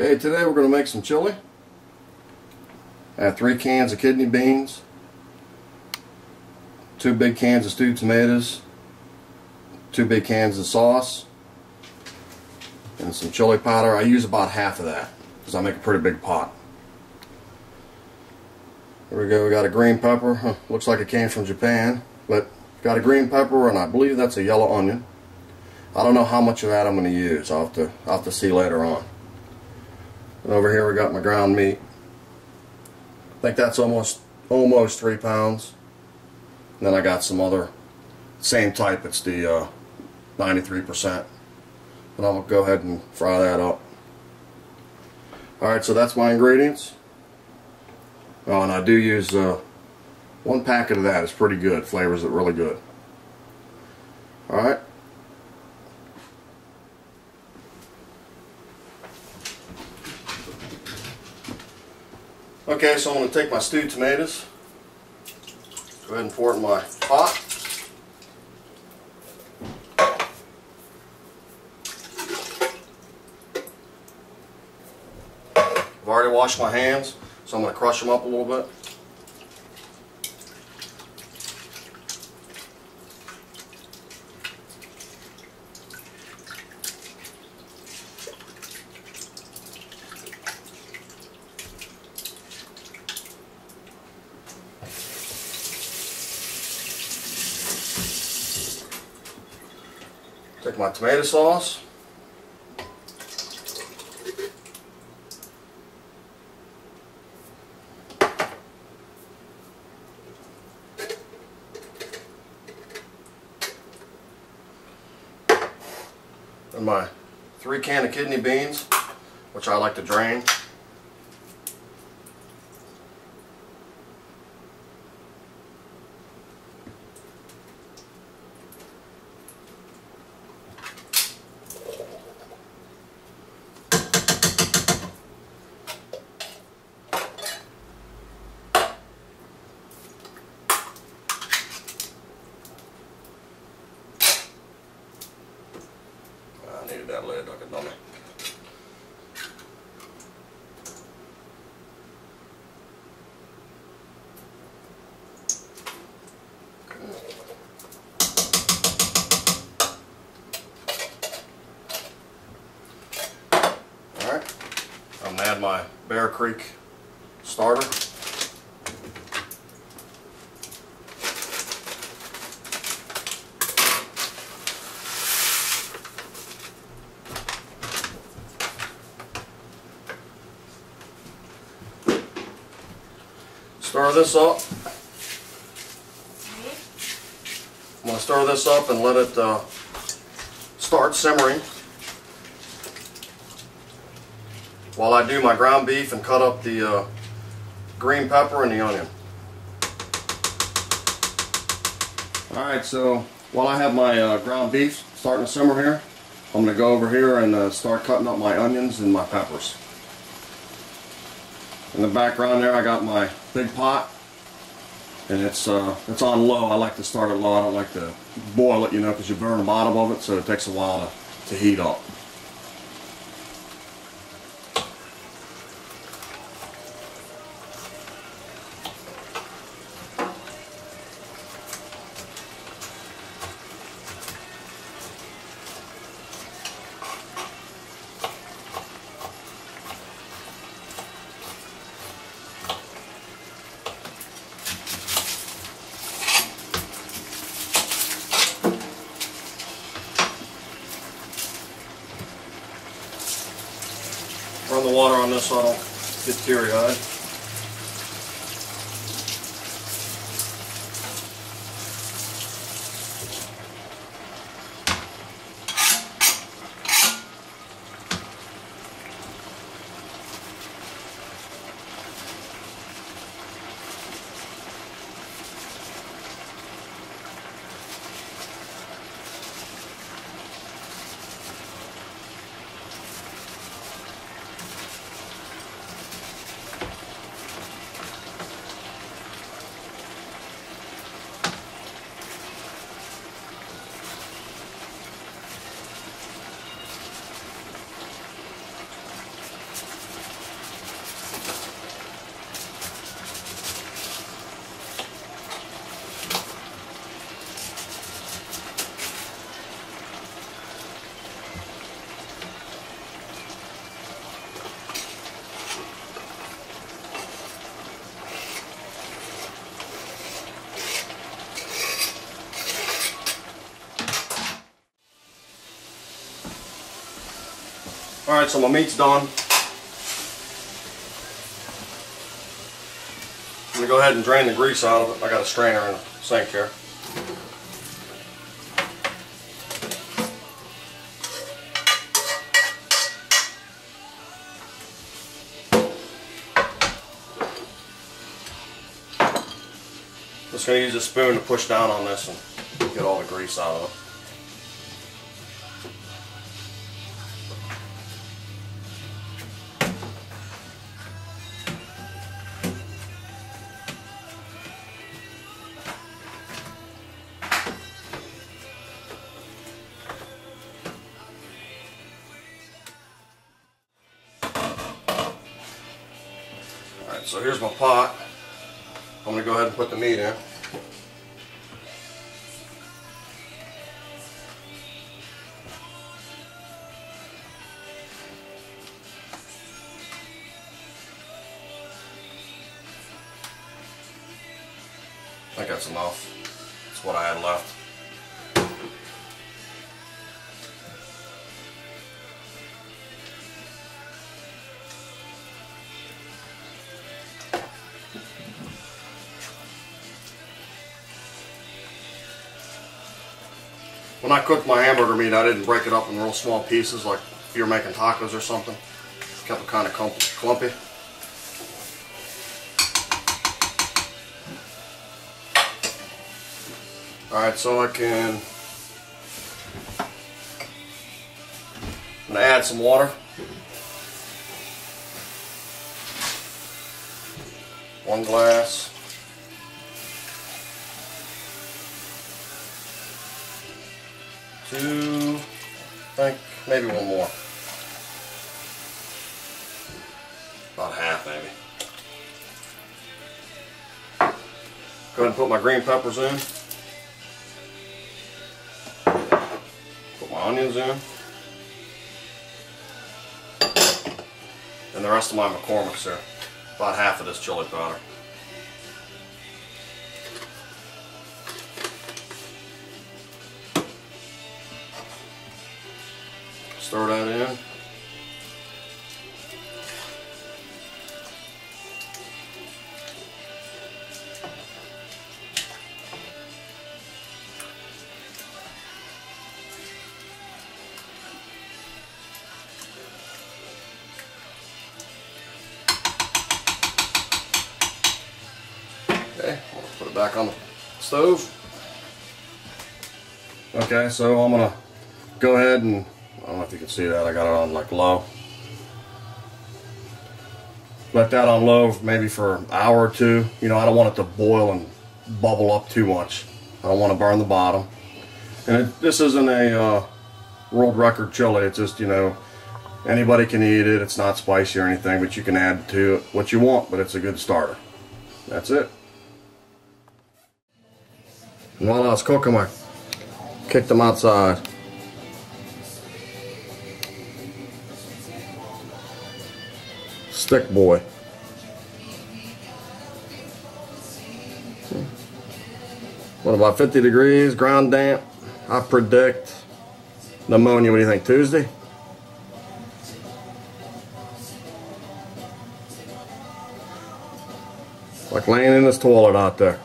Okay, today we're going to make some chili. I have 3 cans of kidney beans, 2 big cans of stewed tomatoes, 2 big cans of sauce, and some chili powder. I use about half of that because I make a pretty big pot. There we go. We got a green pepper. Looks like it came from Japan, but got a green pepper, and I believe that's a yellow onion. I don't know how much of that I'm going to use. I'll have to see later on. And over here we got my ground meat. I think that's almost 3 pounds. And then I got some other same type. It's the 93%. And I'll go ahead and fry that up. Alright, so that's my ingredients. Oh, and I do use 1 packet of that. It's pretty good. Flavors it really good. Alright. Okay, so I'm going to take my stewed tomatoes, go ahead and pour it in my pot. I've already washed my hands, so I'm going to crush them up a little bit. Take my tomato sauce, and my 3 cans of kidney beans, which I like to drain. I needed that lid, I could numb it. Alright, I'm going to add my Bear Creek starter. Stir this up. I'm going to stir this up and let it start simmering while I do my ground beef and cut up the green pepper and the onion. Alright, so while I have my ground beef starting to simmer here, I'm going to go over here and start cutting up my onions and my peppers. In the background there I got my big pot, and it's on low. I like to start it low. I don't like to boil it, you know, because you burn the bottom of it, so it takes a while to heat up. Run the water on this so I don't get teary-eyed. Alright, so my meat's done. I'm going to go ahead and drain the grease out of it. I got a strainer in the sink here. Just going to use a spoon to push down on this and get all the grease out of it. Alright, so here's my pot. I'm going to go ahead and put the meat in. I think that's enough. That's what I had left. When I cooked my hamburger meat, I didn't break it up in real small pieces like if you're making tacos or something. Kept it kind of clumpy. Alright, so I'm going to add some water. 1 glass. 2, I think maybe 1 more. About half maybe. Go ahead and put my green peppers in. Put my onions in. And the rest of my McCormick's there. About half of this chili powder. Stir that in. Okay, I'll put it back on the stove. Okay, so I'm gonna go ahead and, I don't know if you can see that, I got it on like low. Let that on low maybe for an hour or 2. You know, I don't want it to boil and bubble up too much. I don't want to burn the bottom. And this isn't a world record chili. It's just, you know, anybody can eat it. It's not spicy or anything, but you can add to it what you want, but it's a good starter. That's it. And while I was cooking, I kicked them outside. Stick boy. What, about 50 degrees, ground damp? I predict pneumonia. What do you think, Tuesday? Like laying in this toilet out there.